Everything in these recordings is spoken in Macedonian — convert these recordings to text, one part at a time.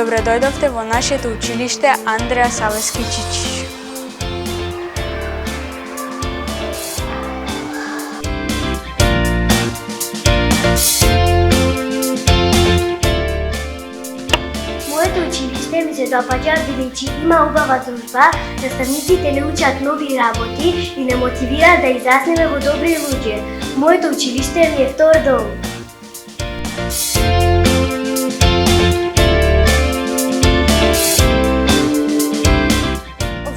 Добре дојдовте во нашето училиште Андреа Савески Чичиш. Моето училиште ми се допаѓа бидејќи има убава дружба, наставниците не учат нови работи и не мотивираат да израснеме во добри луѓе. Моето училиште ми е втор дом.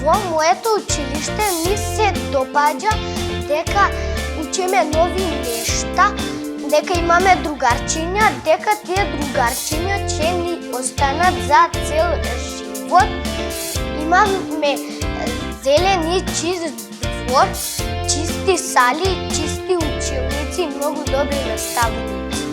Во моето училиште ми се допаѓа дека учиме нови нешта, дека имаме другарчиња, дека тие другарчиња ќе ни останат за цел живот. Имаме зелен и чист двор, чисти сали, чисти училници и многу добри наставници.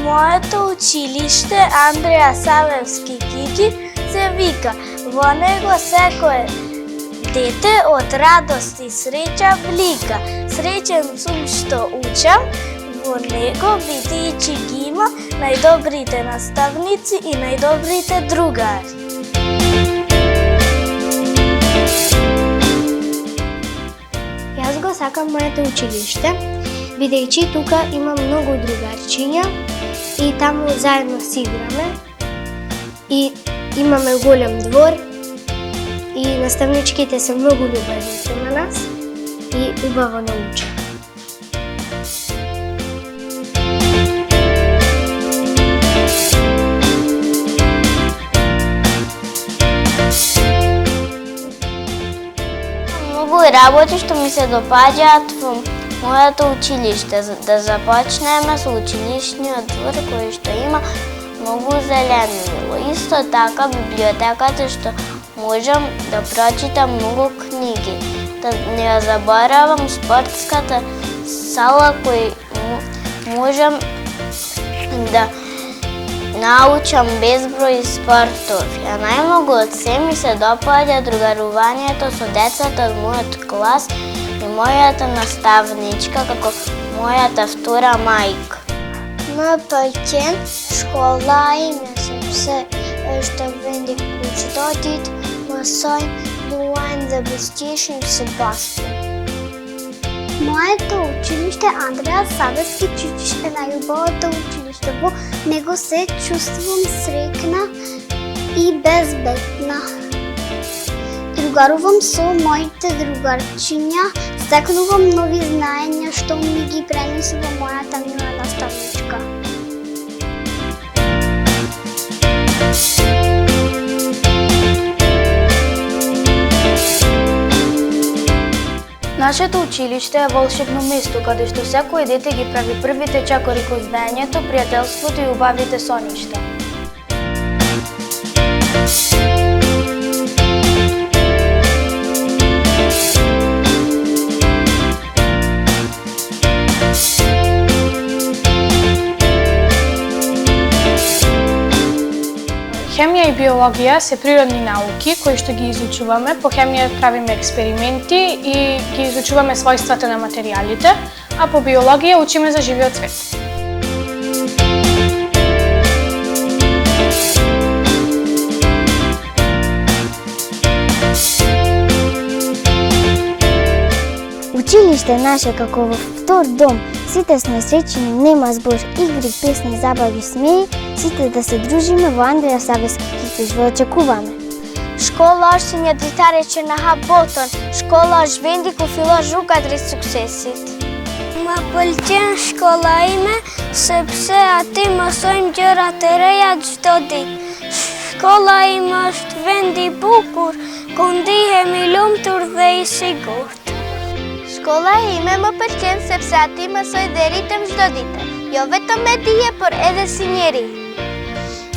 Моето училиште Андреа Савески Чичиш се вика. Во него секое дете од радост и среќа блика. Среќен сум што учам во него, бидејќи ги има најдобрите наставници и најдобрите другари. Јас го сакам моето училиште, бидејќи тука има многу другарчиња и таму заедно си играме и имаме голем двор и наставничките се многу љубезни према нас и убаво научат. Многу работи што ми се допаѓаат во моето училиште. Да започнеме со училишниот двор кој што има многу зеленило. Исто така библиотеката што можам да прочитам многу книги. Да не ја заборавам спортската сала кој можам да научам безброј спортови. А најмногу од се ми се допаѓа другарувањето со децата од мојот клас и мојата наставничка како мојата втора мајка. Ме паќен школа и се што венди кучетотит, масој дуајн за бестишен Себастијан. Моето училиште Андреа Савески Чичиш е најубавото училиште. Во него се чувствувам среќна и безбедна. Другарувам со моите другарчиња, стекнувам нови знаења што ми ги пренесува мојата мила наставничка. Нашето училиште е волшебно место каде што секој дете ги прави првите чакори кон знаењето, пријателството и убавите соништа. Хемија и биологија се природни науки кои што ги изучуваме. По хемија правиме експерименти и ги изучуваме својствата на материјалите, а по биологија учиме за живиот свет. Училиште наше како во втор дом. Сите сме среќни, нема збор, игри, песни, забави, смеи, сите да се дружиме во Андреа Савески Чичиш во очекуваме. Школа Арсенија Дритаре Чернаха Ботон, школа Жвенди Кофила Жука Дри Суксесит. Ма pëlqen shkolla ime sepse aty mësojmë gjëra të reja çdo ditë. Shkolla ime është vend i bukur ku ndihemi i lumtur dhe i sigurt. Shkolla ime më pëlqen sepse aty mësoj dhe rritem çdo ditë, jo vetëm me dije, por edhe si njeri.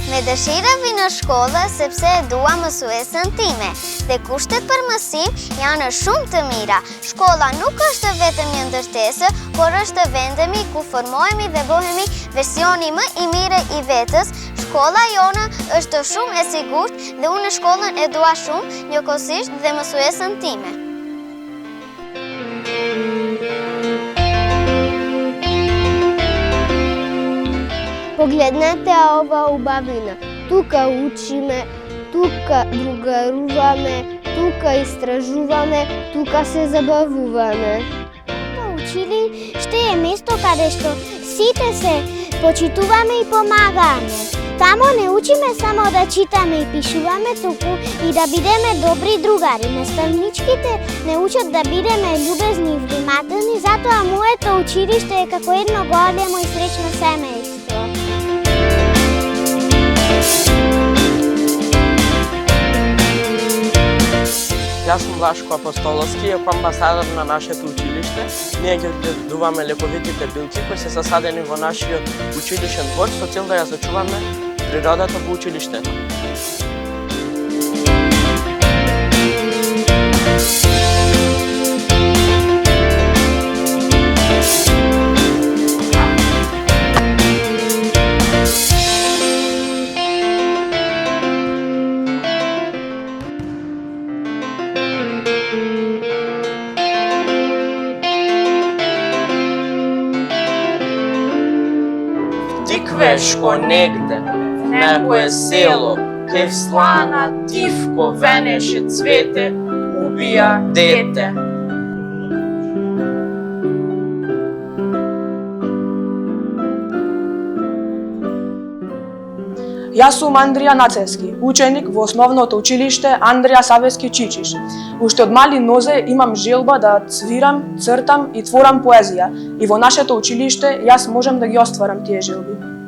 Me dëshira vi në shkolla sepse e dua mësuesën time dhe kushtet për mësim janë shumë të mira. Shkolla nuk është vetëm një ndërtesë, por është vendemi ku formohemi dhe bëhemi versioni më i mirë i vetës. Shkolla jona është shumë e sigurt dhe unë shkollën e dua shumë, njëkohësisht dhe mësuesën time. Погледнете ова убавина. Тука учиме, тука другаруваме, тука истражуваме, тука се забавуваме. Училиште е место каде што сите се почитуваме и помагаме. Тамо не учиме само да читаме и пишуваме, туку и да бидеме добри другари. Наставничките не учат да бидеме љубезни и внимателни, затоа моето училиште е како едно големо и среќно семејство. Јас сум Влашко Апостоловски, како амбасадор на нашето училиште. Ние ги гледуваме лековитите билки кои се засадени во нашиот училишен двор со цел да ја зачуваме природата во училиштето. Тиквешко негде, некое село, кај слана тивко венеше цвете, убија дете. Јас сум Андрија Нацевски, ученик во основното училиште Андреја Савески Чичиш. Уште од мали нозе имам желба да цвирам, цртам и творам поезија и во нашето училиште јас можам да ги остварам тие желби.